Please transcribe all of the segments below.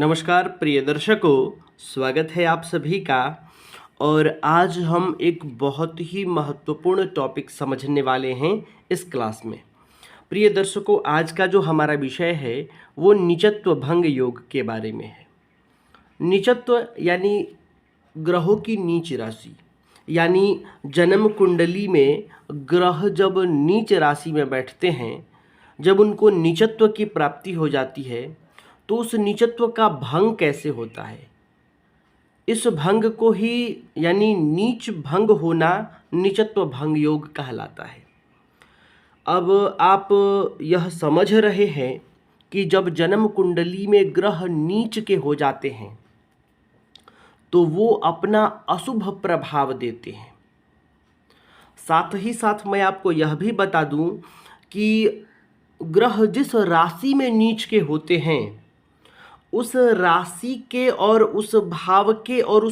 नमस्कार प्रिय दर्शकों, स्वागत है आप सभी का। और आज हम एक बहुत ही महत्वपूर्ण टॉपिक समझने वाले हैं इस क्लास में। प्रिय दर्शकों, आज का जो हमारा विषय है वो नीचत्व भंग योग के बारे में है। नीचत्व यानी ग्रहों की नीच राशि, यानी जन्म कुंडली में ग्रह जब नीच राशि में बैठते हैं, जब उनको नीचत्व की प्राप्ति हो जाती है तो उस नीचत्व का भंग कैसे होता है। इस भंग को ही यानी नीच भंग होना नीचत्व भंग योग कहलाता है। अब आप यह समझ रहे हैं कि जब जन्म कुंडली में ग्रह नीच के हो जाते हैं तो वो अपना अशुभ प्रभाव देते हैं। साथ ही साथ मैं आपको यह भी बता दूं कि ग्रह जिस राशि में नीच के होते हैं उस राशि के और उस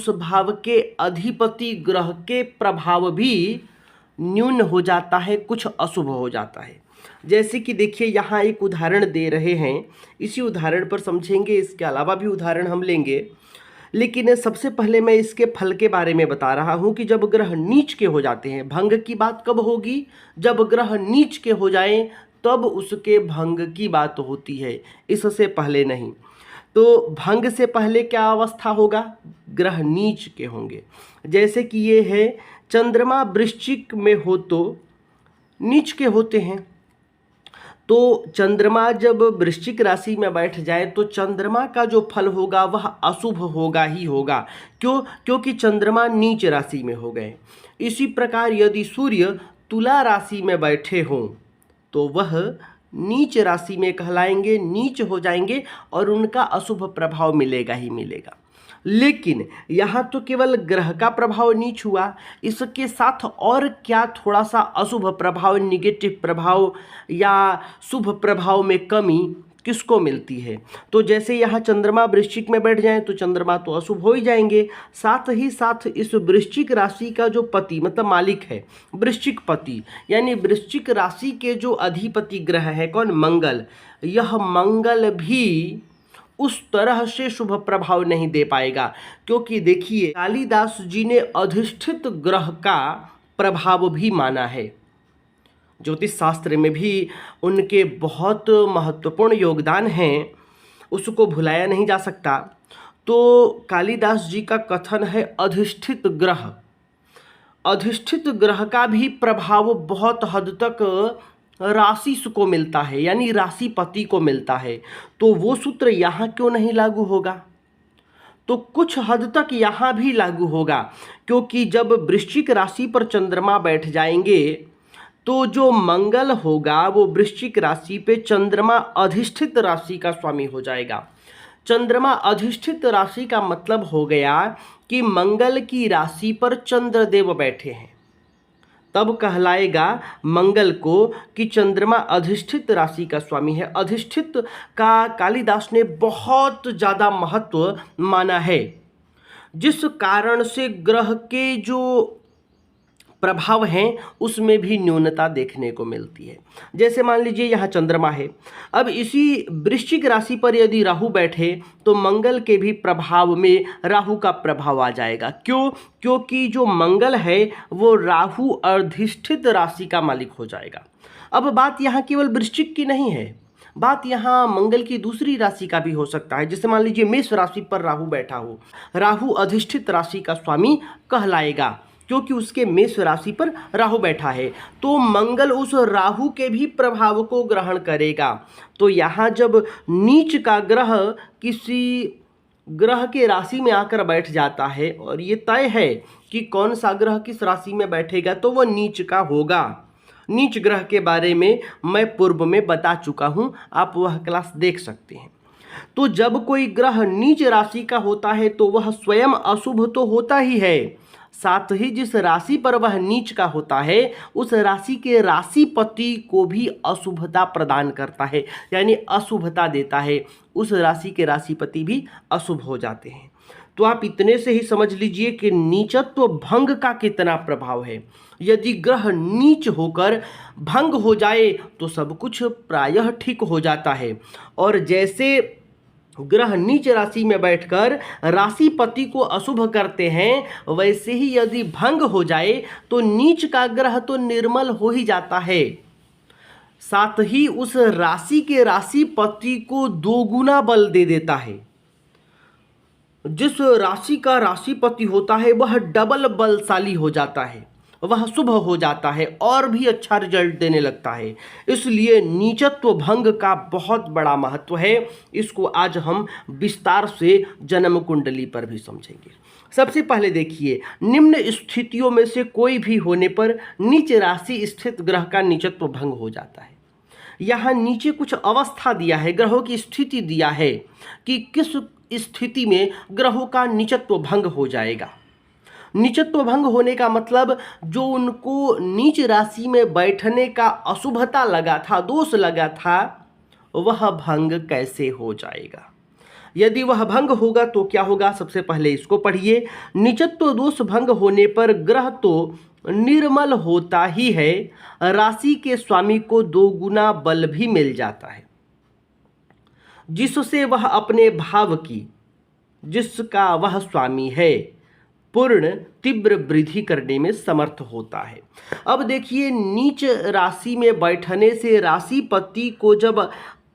भाव के अधिपति ग्रह के प्रभाव भी न्यून हो जाता है, कुछ अशुभ हो जाता है। जैसे कि देखिए, यहाँ एक उदाहरण दे रहे हैं, इसी उदाहरण पर समझेंगे, इसके अलावा भी उदाहरण हम लेंगे। लेकिन सबसे पहले मैं इसके फल के बारे में बता रहा हूँ कि जब ग्रह नीच के हो जाते हैं, भंग की बात कब होगी? जब ग्रह नीच के हो जाएं तब उसके भंग की बात होती है, इससे पहले नहीं। तो भंग से पहले क्या अवस्था होगा? ग्रह नीच के होंगे। जैसे कि ये है, चंद्रमा वृश्चिक में हो तो नीच के होते हैं। तो चंद्रमा जब वृश्चिक राशि में बैठ जाए तो चंद्रमा का जो फल होगा वह अशुभ होगा ही होगा। क्यों? क्योंकि चंद्रमा नीच राशि में हो गए। इसी प्रकार यदि सूर्य तुला राशि में बैठे हों तो वह नीच राशि में कहलाएंगे, नीच हो जाएंगे और उनका अशुभ प्रभाव मिलेगा ही मिलेगा। लेकिन यहाँ तो केवल ग्रह का प्रभाव नीच हुआ, इसके साथ और क्या थोड़ा सा अशुभ प्रभाव, निगेटिव प्रभाव या शुभ प्रभाव में कमी किसको मिलती है? तो जैसे यहाँ चंद्रमा वृश्चिक में बैठ जाए तो चंद्रमा तो अशुभ हो ही जाएंगे। साथ ही साथ इस वृश्चिक राशि का जो पति मतलब मालिक है, वृश्चिक पति यानी वृश्चिक राशि के जो अधिपति ग्रह है कौन? मंगल। यह मंगल भी उस तरह से शुभ प्रभाव नहीं दे पाएगा, क्योंकि देखिए कालिदास जी ने अधिष्ठित ग्रह का प्रभाव भी माना है। ज्योतिष शास्त्र में भी उनके बहुत महत्वपूर्ण योगदान हैं, उसको भुलाया नहीं जा सकता। तो कालिदास जी का कथन है अधिष्ठित ग्रह, अधिष्ठित ग्रह का भी प्रभाव बहुत हद तक राशि को मिलता है, यानी राशिपति को मिलता है। तो वो सूत्र यहाँ क्यों नहीं लागू होगा? तो कुछ हद तक यहाँ भी लागू होगा, क्योंकि जब वृश्चिक राशि पर चंद्रमा बैठ जाएंगे तो जो मंगल होगा वो वृश्चिक राशि पे चंद्रमा अधिष्ठित राशि का स्वामी हो जाएगा। चंद्रमा अधिष्ठित राशि का मतलब हो गया कि मंगल की राशि पर चंद्रदेव बैठे हैं, तब कहलाएगा मंगल को कि चंद्रमा अधिष्ठित राशि का स्वामी है। अधिष्ठित का कालिदास ने बहुत ज़्यादा महत्व माना है, जिस कारण से ग्रह के जो प्रभाव हैं उसमें भी न्यूनता देखने को मिलती है। जैसे मान लीजिए यहाँ चंद्रमा है, अब इसी वृश्चिक राशि पर यदि राहु बैठे तो मंगल के भी प्रभाव में राहु का प्रभाव आ जाएगा। क्यों? क्योंकि जो मंगल है वो राहु अधिष्ठित राशि का मालिक हो जाएगा। अब बात यहाँ केवल वृश्चिक की नहीं है, बात यहाँ मंगल की दूसरी राशि का भी हो सकता है। जैसे मान लीजिए मेष राशि पर राहु बैठा हो, राहु अधिष्ठित राशि का स्वामी कहलाएगा क्योंकि उसके मेष राशि पर राहु बैठा है। तो मंगल उस राहु के भी प्रभाव को ग्रहण करेगा। तो यहाँ जब नीच का ग्रह किसी ग्रह के राशि में आकर बैठ जाता है और ये तय है कि कौन सा ग्रह किस राशि में बैठेगा, तो वह नीच का होगा। नीच ग्रह के बारे में मैं पूर्व में बता चुका हूँ, आप वह क्लास देख सकते हैं। तो जब कोई ग्रह नीच राशि का होता है तो वह स्वयं अशुभ तो होता ही है, साथ ही जिस राशि पर वह नीच का होता है उस राशि के राशिपति को भी अशुभता प्रदान करता है, यानी अशुभता देता है। उस राशि के राशिपति भी अशुभ हो जाते हैं। तो आप इतने से ही समझ लीजिए कि नीचत्व भंग का कितना प्रभाव है। यदि ग्रह नीच होकर भंग हो जाए तो सब कुछ प्रायः ठीक हो जाता है। और जैसे ग्रह नीच राशि में बैठकर राशिपति को अशुभ करते हैं, वैसे ही यदि भंग हो जाए तो नीच का ग्रह तो निर्मल हो ही जाता है, साथ ही उस राशि के राशिपति को दोगुना बल दे देता है। जिस राशि का राशिपति होता है वह डबल बलशाली हो जाता है, वह शुभ हो जाता है और भी अच्छा रिजल्ट देने लगता है। इसलिए नीचत्व भंग का बहुत बड़ा महत्व है। इसको आज हम विस्तार से जन्म कुंडली पर भी समझेंगे। सबसे पहले देखिए, निम्न स्थितियों में से कोई भी होने पर नीच राशि स्थित ग्रह का नीचत्व भंग हो जाता है। यहाँ नीचे कुछ अवस्था दिया है, ग्रहों की स्थिति दिया है कि किस स्थिति में ग्रहों का नीचत्व भंग हो जाएगा। नीचत्व भंग होने का मतलब जो उनको नीच राशि में बैठने का अशुभता लगा था, दोष लगा था, वह भंग कैसे हो जाएगा। यदि वह भंग होगा तो क्या होगा, सबसे पहले इसको पढ़िए। नीचत्व दोष भंग होने पर ग्रह तो निर्मल होता ही है, राशि के स्वामी को दोगुना बल भी मिल जाता है, जिससे वह अपने भाव की, जिसका वह स्वामी है, पूर्ण तीव्र वृद्धि करने में समर्थ होता है। अब देखिए, नीच राशि में बैठने से राशिपति को जब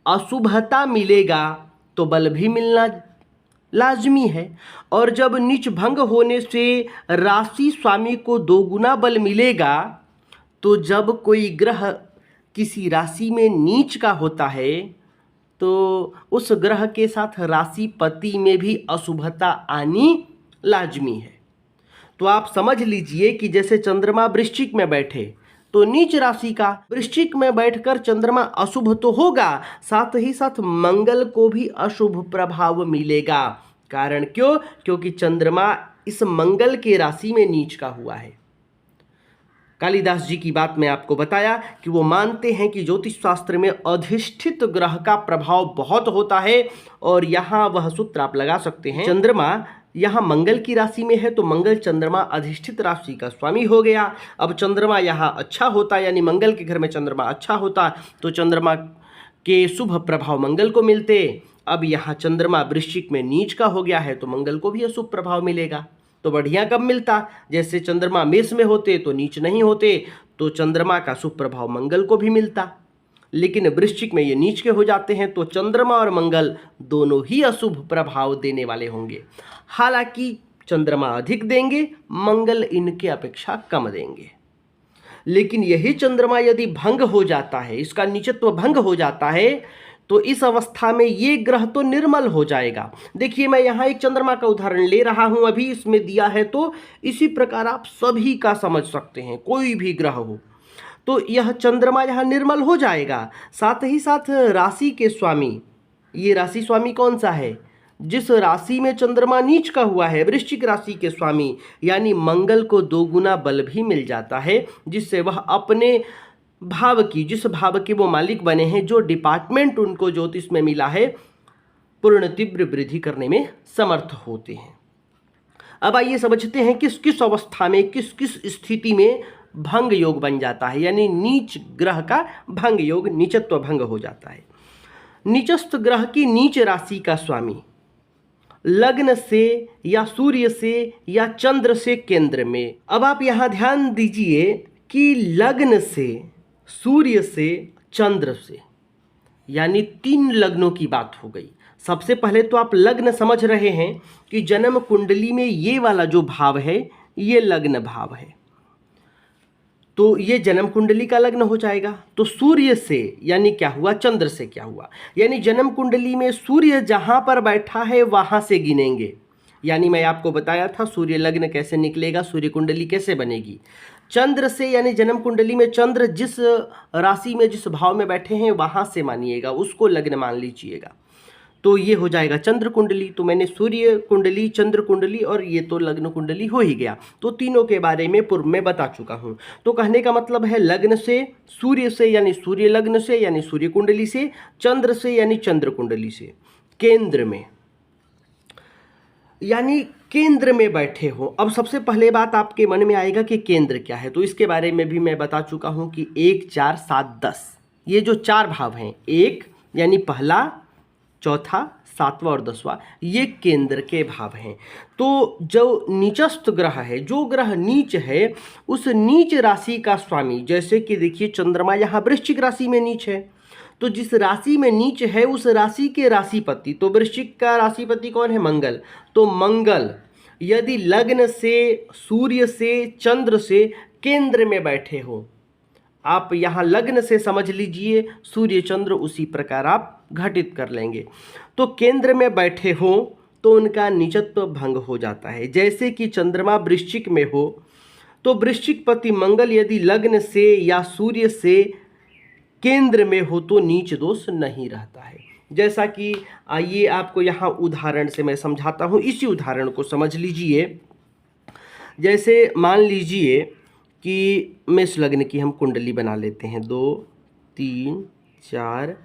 अशुभता मिलेगा तो बल भी मिलना लाजमी है, और जब नीच भंग होने से राशि स्वामी को दोगुना बल मिलेगा तो जब कोई ग्रह किसी राशि में नीच का होता है तो उस ग्रह के साथ राशिपति में भी अशुभता आनी लाजमी है। तो आप समझ लीजिए कि जैसे चंद्रमा वृश्चिक में बैठे तो नीच राशि का वृश्चिक में बैठकर चंद्रमा अशुभ तो होगा, साथ ही साथ मंगल को भी अशुभ प्रभाव मिलेगा। कारण क्यों? क्योंकि चंद्रमा इस मंगल के राशि में नीच का हुआ है। कालिदास जी की बात मैं आपको बताया कि वो मानते हैं कि ज्योतिष शास्त्र में अधिष्ठित ग्रह का प्रभाव बहुत होता है, और यहाँ वह सूत्र आप लगा सकते हैं। चंद्रमा यहाँ मंगल की राशि में है तो मंगल चंद्रमा अधिष्ठित राशि का स्वामी हो गया। अब चंद्रमा यहाँ अच्छा होता, यानी मंगल के घर में चंद्रमा अच्छा होता तो चंद्रमा के शुभ प्रभाव मंगल को मिलते। अब यहाँ चंद्रमा वृश्चिक में नीच का हो गया है तो मंगल को भी अशुभ प्रभाव मिलेगा। तो बढ़िया कब मिलता, जैसे चंद्रमा मेष में होते तो नीच नहीं होते तो चंद्रमा का शुभ प्रभाव मंगल को भी मिलता, लेकिन वृश्चिक में ये नीच के हो जाते हैं तो चंद्रमा और मंगल दोनों ही अशुभ प्रभाव देने वाले होंगे। हालांकि चंद्रमा अधिक देंगे, मंगल इनके अपेक्षा कम देंगे। लेकिन यही चंद्रमा यदि भंग हो जाता है, इसका नीचत्व भंग हो जाता है, तो इस अवस्था में ये ग्रह तो निर्मल हो जाएगा। देखिए, मैं यहाँ एक चंद्रमा का उदाहरण ले रहा हूँ, अभी इसमें दिया है, तो इसी प्रकार आप सभी का समझ सकते हैं, कोई भी ग्रह हो तो यह चंद्रमा यहाँ निर्मल हो जाएगा। साथ ही साथ राशि के स्वामी, ये राशि स्वामी कौन सा है? जिस राशि में चंद्रमा नीच का हुआ है, वृश्चिक राशि के स्वामी यानी मंगल को दोगुना बल भी मिल जाता है, जिससे वह अपने भाव की, जिस भाव के वो मालिक बने हैं, जो डिपार्टमेंट उनको ज्योतिष में मिला है, पूर्ण तीव्र वृद्धि करने में समर्थ होते हैं। अब आइए समझते हैं किस किस अवस्था में, किस किस स्थिति में भंग योग बन जाता है, यानी नीच ग्रह का भंग योग, नीचत्व भंग हो जाता है। नीचस्थ ग्रह की नीच राशि का स्वामी लग्न से या सूर्य से या चंद्र से केंद्र में। अब आप यहाँ ध्यान दीजिए कि लग्न से, सूर्य से, चंद्र से, यानी 3 लग्नों की बात हो गई। सबसे पहले तो आप लग्न समझ रहे हैं कि जन्म कुंडली में ये वाला जो भाव है ये लग्न भाव है, तो ये जन्म कुंडली का लग्न हो जाएगा। तो सूर्य से यानी क्या हुआ, चंद्र से क्या हुआ, यानी जन्म कुंडली में सूर्य जहाँ पर बैठा है वहाँ से गिनेंगे। यानी मैं आपको बताया था सूर्य लग्न कैसे निकलेगा, सूर्य कुंडली कैसे बनेगी। चंद्र से यानी जन्म कुंडली में चंद्र जिस राशि में, जिस भाव में बैठे हैं वहाँ से मानिएगा, उसको लग्न मान लीजिएगा। तो ये हो जाएगा चंद्र कुंडली। तो मैंने सूर्य कुंडली, चंद्र कुंडली और ये तो लग्न कुंडली हो ही गया। तो तीनों के बारे में पूर्व में बता चुका हूँ। तो कहने का मतलब है लग्न से, सूर्य से यानी सूर्य लग्न से यानी सूर्य कुंडली से, चंद्र से यानी चंद्र कुंडली से, केंद्र में यानी केंद्र में बैठे हो। अब सबसे पहले बात आपके मन में आएगा कि केंद्र क्या है, तो इसके बारे में भी मैं बता चुका हूँ कि 1, 4, 7, 10 ये जो 4 भाव हैं, 1 यानी पहला, चौथा, सातवां और 10वां ये केंद्र के भाव हैं। तो जो नीचस्थ ग्रह है, जो ग्रह नीच है, उस नीच राशि का स्वामी, जैसे कि देखिए चंद्रमा यहाँ वृश्चिक राशि में नीच है, तो जिस राशि में नीच है उस राशि के राशिपति, तो वृश्चिक का राशिपति कौन है? मंगल। तो मंगल यदि लग्न से, सूर्य से, चंद्र से केंद्र में बैठे हो, आप यहाँ लग्न से समझ लीजिए, सूर्य चंद्र उसी प्रकार आप घटित कर लेंगे। तो केंद्र में बैठे हो तो उनका नीचत्व भंग हो जाता है। जैसे कि चंद्रमा वृश्चिक में हो तो वृश्चिक पति मंगल यदि लग्न से या सूर्य से केंद्र में हो तो नीच दोष नहीं रहता है। जैसा कि आइए आपको यहाँ उदाहरण से मैं समझाता हूँ, इसी उदाहरण को समझ लीजिए। जैसे मान लीजिए कि मेष लग्न की हम कुंडली बना लेते हैं, 2 3 4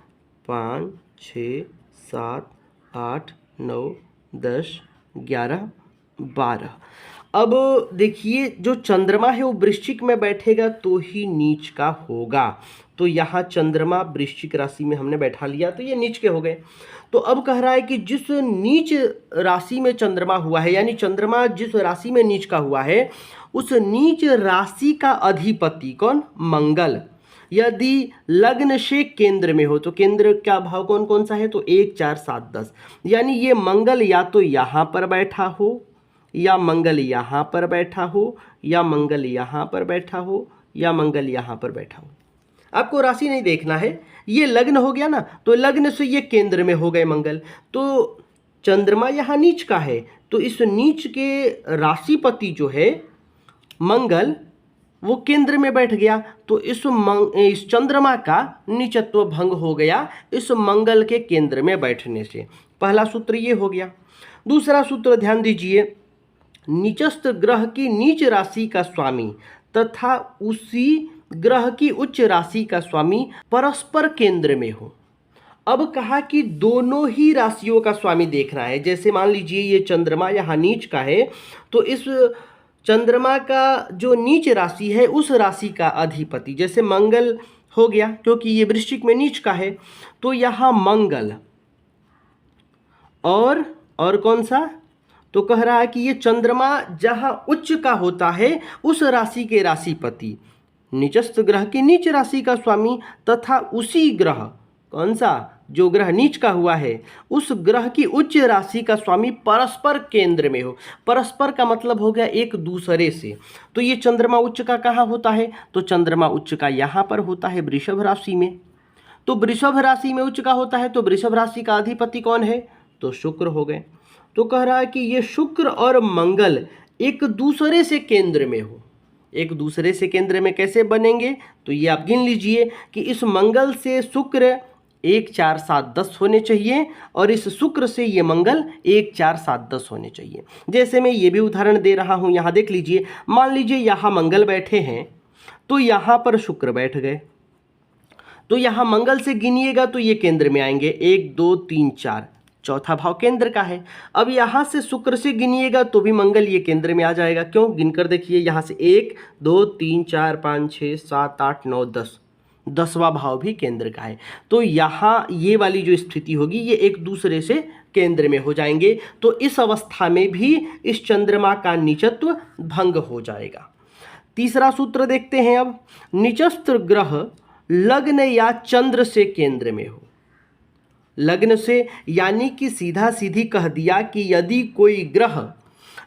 5 6 7 8 9 10 11 12। अब देखिए जो चंद्रमा है वो वृश्चिक में बैठेगा तो ही नीच का होगा। तो यहाँ चंद्रमा वृश्चिक राशि में हमने बैठा लिया तो ये नीच के हो गए। तो अब कह रहा है कि जिस नीच राशि में चंद्रमा हुआ है, यानी चंद्रमा जिस राशि में नीच का हुआ है, उस नीच राशि का अधिपति कौन? मंगल यदि लग्न से केंद्र में हो, तो केंद्र का भाव कौन कौन सा है? तो 1 4 7 10, यानी ये मंगल या तो यहाँ पर बैठा हो, या मंगल यहाँ पर बैठा हो, या मंगल यहाँ पर बैठा हो, या मंगल यहाँ पर बैठा हो। आपको राशि नहीं देखना है, ये लग्न हो गया ना, तो लग्न से ये केंद्र में हो गए मंगल। तो चंद्रमा यहाँ नीच का है, तो इस नीच के राशिपति जो है मंगल वो केंद्र में बैठ गया, तो इस चंद्रमा का नीचत्व भंग हो गया इस मंगल के केंद्र में बैठने से। पहला सूत्र ये हो गया। दूसरा सूत्र ध्यान दीजिए, नीचस्थ ग्रह की नीच राशि का स्वामी तथा उसी ग्रह की उच्च राशि का स्वामी परस्पर केंद्र में हो। अब कहा कि दोनों ही राशियों का स्वामी देखना है। जैसे मान लीजिए ये चंद्रमा यहाँ नीच का है, तो इस चंद्रमा का जो नीच राशि है उस राशि का अधिपति, जैसे मंगल हो गया क्योंकि ये वृश्चिक में नीच का है, तो यहाँ मंगल और कौन सा? तो कह रहा है कि ये चंद्रमा जहाँ उच्च का होता है उस राशि के राशिपति, नीचस्थ ग्रह की नीच राशि का स्वामी तथा उसी ग्रह, कौन सा? जो ग्रह नीच का हुआ है उस ग्रह की उच्च राशि का स्वामी परस्पर केंद्र में हो। परस्पर का मतलब हो गया एक दूसरे से। तो ये चंद्रमा उच्च का कहाँ होता है? तो चंद्रमा उच्च का यहाँ पर होता है वृषभ राशि में। तो वृषभ राशि में उच्च का होता है, तो वृषभ राशि का अधिपति कौन है? तो शुक्र हो गए। तो कह रहा है कि ये शुक्र और मंगल एक दूसरे से केंद्र में हो। एक दूसरे से केंद्र में कैसे बनेंगे? तो ये आप गिन लीजिए कि इस मंगल से शुक्र 1 4 7 10 होने चाहिए और इस शुक्र से ये मंगल 1 4 7 10 होने चाहिए। जैसे मैं ये भी उदाहरण दे रहा हूँ, यहाँ देख लीजिए। मान लीजिए यहाँ मंगल बैठे हैं तो यहाँ पर शुक्र बैठ गए, तो यहाँ मंगल से गिनिएगा तो ये केंद्र में आएंगे, 1 2 3 4, चौथा भाव केंद्र का है। अब यहाँ से शुक्र से गिनिएगा तो भी मंगल ये केंद्र में आ जाएगा। क्यों? गिनकर देखिए, यहाँ से 1 2 3 4 5 6 7 8 9 10, 10वां भाव भी केंद्र का है। तो यहाँ ये वाली जो स्थिति होगी ये एक दूसरे से केंद्र में हो जाएंगे। तो इस अवस्था में भी इस चंद्रमा का नीचत्व भंग हो जाएगा। तीसरा सूत्र देखते हैं अब। नीचस्थ ग्रह लग्न या चंद्र से केंद्र में हो। लग्न से यानी कि सीधा सीधी कह दिया कि यदि कोई ग्रह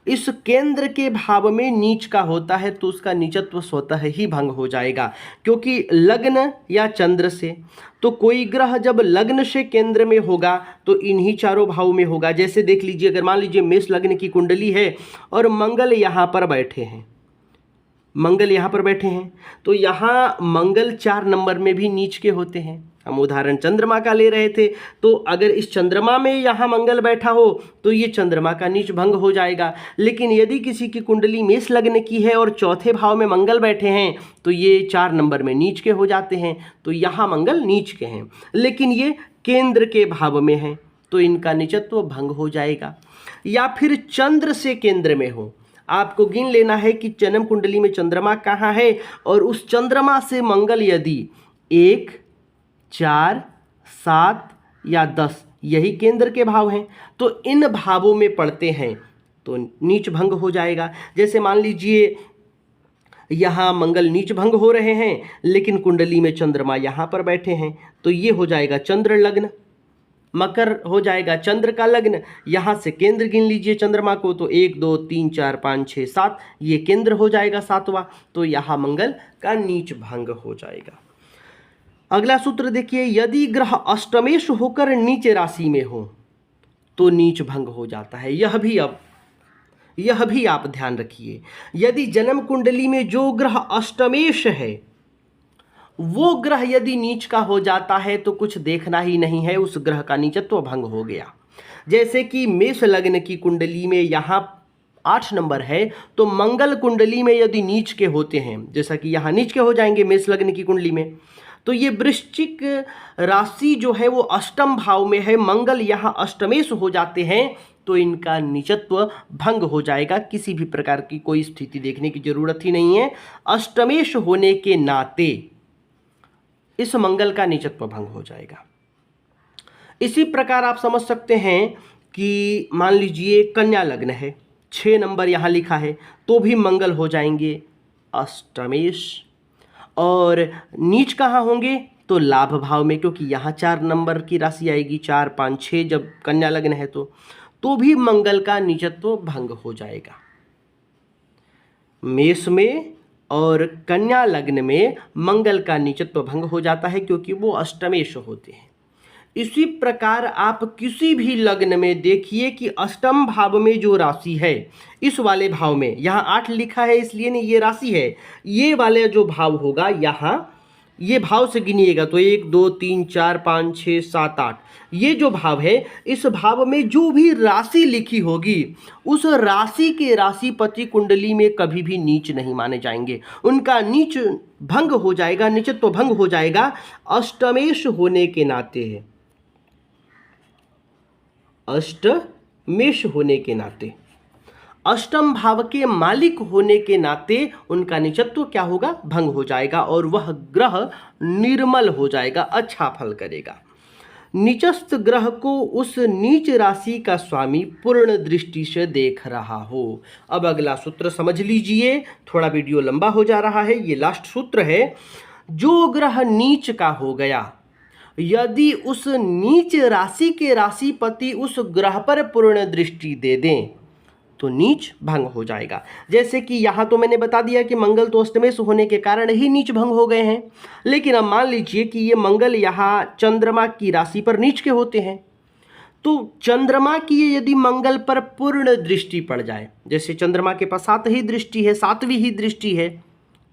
इस केंद्र के भाव में नीच का होता है तो उसका नीचत्व स्वतः ही भंग हो जाएगा, क्योंकि लग्न या चंद्र से, तो कोई ग्रह जब लग्न से केंद्र में होगा तो इन्हीं चारों भाव में होगा। जैसे देख लीजिए, अगर मान लीजिए मेष लग्न की कुंडली है और मंगल यहाँ पर बैठे हैं, मंगल यहाँ पर बैठे हैं, तो यहाँ मंगल 4 नंबर में भी नीच के होते हैं। हम उदाहरण चंद्रमा का ले रहे थे, तो अगर इस चंद्रमा में यहाँ मंगल बैठा हो तो ये चंद्रमा का नीच भंग हो जाएगा। लेकिन यदि किसी की कुंडली मेष लग्न की है और चौथे भाव में मंगल बैठे हैं तो ये 4 नंबर में नीच के हो जाते हैं, तो यहाँ मंगल नीच के हैं, लेकिन ये केंद्र के भाव में हैं तो इनका नीचत्व भंग हो जाएगा। या फिर चंद्र से केंद्र में हो, आपको गिन लेना है कि जन्म कुंडली में चंद्रमा कहाँ है और उस चंद्रमा से मंगल यदि 1 4 7 या 10 यही केंद्र के भाव हैं। तो इन भावों में पड़ते हैं तो नीच भंग हो जाएगा। जैसे मान लीजिए यहाँ मंगल नीच भंग हो रहे हैं, लेकिन कुंडली में चंद्रमा यहाँ पर बैठे हैं, तो ये हो जाएगा चंद्र लग्न। मकर हो जाएगा चंद्र का लग्न। यहाँ से केंद्र गिन लीजिए चंद्रमा को, तो 1 2 3 4 5 6 7, ये केंद्र हो जाएगा 7वां, तो यहाँ मंगल का नीच भंग हो जाएगा। अगला सूत्र देखिए, यदि ग्रह अष्टमेश होकर नीच राशि में हो तो नीच भंग हो जाता है। यह भी आप ध्यान रखिए। यदि जन्म कुंडली में जो ग्रह अष्टमेश है वो ग्रह यदि नीच का हो जाता है तो कुछ देखना ही नहीं है, उस ग्रह का नीचत्व भंग हो गया। जैसे कि मेष लग्न की कुंडली में यहाँ 8 नंबर है, तो मंगल कुंडली में यदि नीच के होते हैं, जैसा कि यहाँ नीच के हो जाएंगे मेष लग्न की कुंडली में, तो ये वृश्चिक राशि जो है वो अष्टम भाव में है, मंगल यहाँ अष्टमेश हो जाते हैं, तो इनका नीचत्व भंग हो जाएगा। किसी भी प्रकार की कोई स्थिति देखने की जरूरत ही नहीं है। अष्टमेश होने के नाते इस मंगल का नीचत्व भंग हो जाएगा। इसी प्रकार आप समझ सकते हैं कि मान लीजिए कन्या लग्न है, 6 नंबर यहाँ लिखा है, तो भी मंगल हो जाएंगे अष्टमेश। और नीच कहाँ होंगे, तो लाभ भाव में, क्योंकि यहाँ 4 नंबर की राशि आएगी, 4 5 6 जब कन्या लग्न है तो भी मंगल का नीचत्व भंग हो जाएगा। मेष में और कन्या लग्न में मंगल का नीचत्व भंग हो जाता है क्योंकि वो अष्टमेश होते हैं। इसी प्रकार आप किसी भी लग्न में देखिए कि अष्टम भाव में जो राशि है, इस वाले भाव में, यहाँ 8 लिखा है इसलिए नहीं, ये राशि है, ये वाले जो भाव होगा यहाँ, ये भाव से गिनिएगा तो 1 2 3 4 5 6 7 8, ये जो भाव है, इस भाव में जो भी राशि लिखी होगी उस राशि के राशिपति कुंडली में कभी भी नीच नहीं माने जाएंगे, उनका नीच भंग हो जाएगा, नीचत्व भंग हो जाएगा अष्टमेश होने के नाते है, अष्टमेश होने के नाते, अष्टम भाव के मालिक होने के नाते उनका नीचत्व क्या होगा, भंग हो जाएगा और वह ग्रह निर्मल हो जाएगा, अच्छा फल करेगा। नीचस्थ ग्रह को उस नीच राशि का स्वामी पूर्ण दृष्टि से देख रहा हो। अब अगला सूत्र समझ लीजिए, थोड़ा वीडियो लंबा हो जा रहा है, ये लास्ट सूत्र है। जो ग्रह नीच का हो गया, यदि उस नीच राशि के राशिपति उस ग्रह पर पूर्ण दृष्टि दे दें तो नीच भंग हो जाएगा। जैसे कि यहाँ तो मैंने बता दिया कि मंगल तो अष्टमेश होने के कारण ही नीच भंग हो गए हैं, लेकिन अब मान लीजिए कि ये मंगल यहाँ चंद्रमा की राशि पर नीच के होते हैं, तो चंद्रमा की यदि मंगल पर पूर्ण दृष्टि पड़ जाए, जैसे चंद्रमा के पास 7 ही दृष्टि है, 7वीं ही दृष्टि है,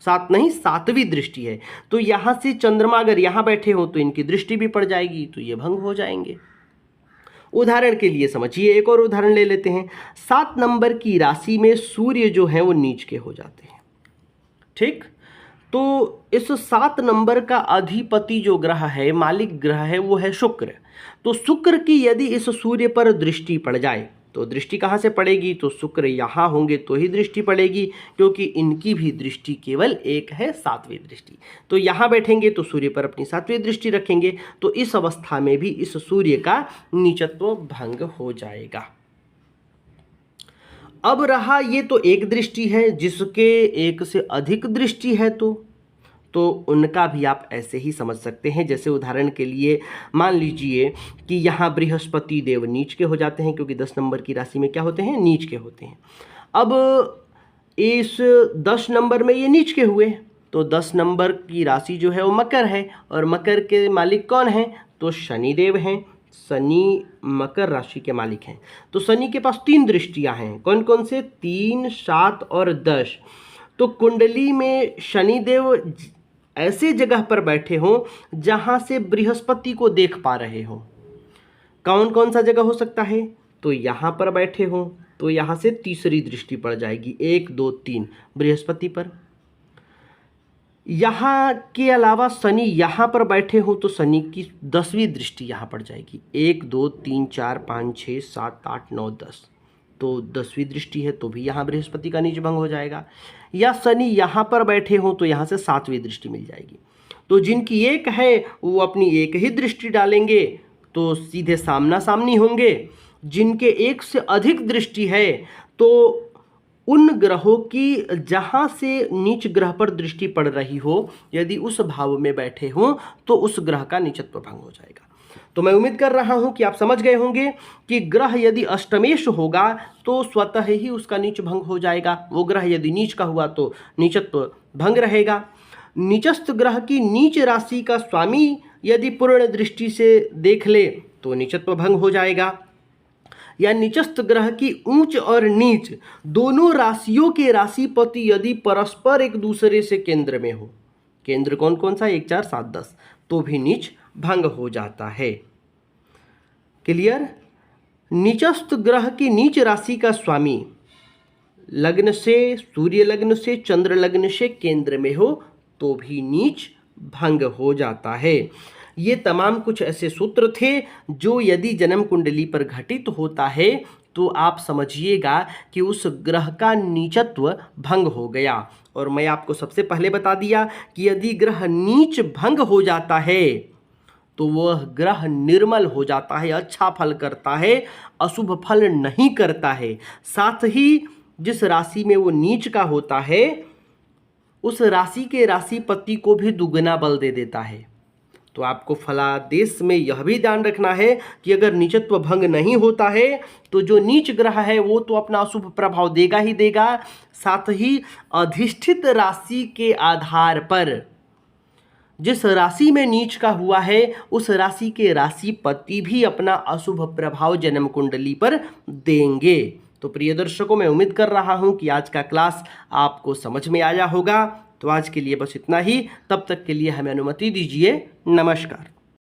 7 नहीं 7वीं दृष्टि है, तो यहाँ से चंद्रमा अगर यहाँ बैठे हो तो इनकी दृष्टि भी पड़ जाएगी, तो ये भंग हो जाएंगे। उदाहरण के लिए समझिए, एक और उदाहरण ले लेते हैं। 7 नंबर की राशि में सूर्य जो है वो नीच के हो जाते हैं, ठीक। तो इस 7 नंबर का अधिपति जो ग्रह है, मालिक ग्रह है, वो है शुक्र। तो शुक्र की यदि इस सूर्य पर दृष्टि पड़ जाए तो दृष्टि कहाँ से पड़ेगी, तो शुक्र यहाँ होंगे तो ही दृष्टि पड़ेगी, क्योंकि इनकी भी दृष्टि केवल एक है, 7वीं दृष्टि। तो यहाँ बैठेंगे तो सूर्य पर अपनी 7वीं दृष्टि रखेंगे, तो इस अवस्था में भी इस सूर्य का नीचत्व भंग हो जाएगा। अब रहा ये तो एक दृष्टि है, जिसके एक से अधिक दृष्टि है तो उनका भी आप ऐसे ही समझ सकते हैं। जैसे उदाहरण के लिए मान लीजिए कि यहाँ बृहस्पति देव नीच के हो जाते हैं, क्योंकि 10 नंबर की राशि में क्या होते हैं, नीच के होते हैं। अब इस 10 नंबर में ये नीच के हुए, तो 10 नंबर की राशि जो है वो मकर है, और मकर के मालिक कौन हैं, तो शनि देव हैं। शनि मकर राशि के मालिक हैं, तो शनि के पास 3 दृष्टियां हैं, कौन कौन से, 3 7 और 10। तो कुंडली में शनिदेव ऐसे जगह पर बैठे हों जहां से बृहस्पति को देख पा रहे हो। कौन कौन सा जगह हो सकता है, तो यहाँ पर बैठे हों तो यहाँ से तीसरी दृष्टि पड़ जाएगी, 1 2 3 बृहस्पति पर। यहाँ के अलावा शनि यहाँ पर बैठे हो तो शनि की 10वीं दृष्टि यहाँ पड़ जाएगी, 1 2 3 4 5 6 7 8 9 10, तो 10वीं दृष्टि है तो भी यहाँ बृहस्पति का नीच भंग हो जाएगा। या शनि यहाँ पर बैठे हों तो यहाँ से 7वीं दृष्टि मिल जाएगी। तो जिनकी एक है वो अपनी एक ही दृष्टि डालेंगे, तो सीधे सामना सामनी होंगे। जिनके एक से अधिक दृष्टि है तो उन ग्रहों की जहाँ से नीच ग्रह पर दृष्टि पड़ रही हो, यदि उस भाव में बैठे हों तो उस ग्रह का नीचत्व भंग हो जाएगा। तो मैं उम्मीद कर रहा हूं कि आप समझ गए होंगे कि ग्रह यदि अष्टमेश होगा तो स्वतः ही उसका नीच भंग हो जाएगा। वो ग्रह यदि नीच का हुआ तो नीचत्व भंग रहेगा। नीचस्थ ग्रह की नीच राशि का स्वामी यदि पूर्ण दृष्टि से देख ले तो नीचत्व भंग हो जाएगा। या नीचस्थ ग्रह की ऊंच और नीच दोनों राशियों के राशिपति यदि परस्पर एक दूसरे से केंद्र में हो, केंद्र कौन कौन सा, 1 4 7 10, तो भी नीच भंग हो जाता है। क्लियर। नीचस्थ ग्रह की नीच राशि का स्वामी लग्न से, सूर्य लग्न से, चंद्र लग्न से केंद्र में हो तो भी नीच भंग हो जाता है। ये तमाम कुछ ऐसे सूत्र थे जो यदि जन्म कुंडली पर घटित होता है तो आप समझिएगा कि उस ग्रह का नीचत्व भंग हो गया। और मैं आपको सबसे पहले बता दिया कि यदि ग्रह नीच भंग हो जाता है तो वह ग्रह निर्मल हो जाता है, अच्छा फल करता है, अशुभ फल नहीं करता है। साथ ही जिस राशि में वो नीच का होता है उस राशि के राशिपति को भी दुगना बल दे देता है। तो आपको फलादेश में यह भी ध्यान रखना है कि अगर नीचत्व भंग नहीं होता है तो जो नीच ग्रह है वो तो अपना अशुभ प्रभाव देगा ही देगा, साथ ही अधिष्ठित राशि के आधार पर जिस राशि में नीच का हुआ है उस राशि के राशिपति भी अपना अशुभ प्रभाव जन्म कुंडली पर देंगे। तो प्रिय दर्शकों, मैं उम्मीद कर रहा हूं कि आज का क्लास आपको समझ में आया होगा। तो आज के लिए बस इतना ही। तब तक के लिए हमें अनुमति दीजिए। नमस्कार।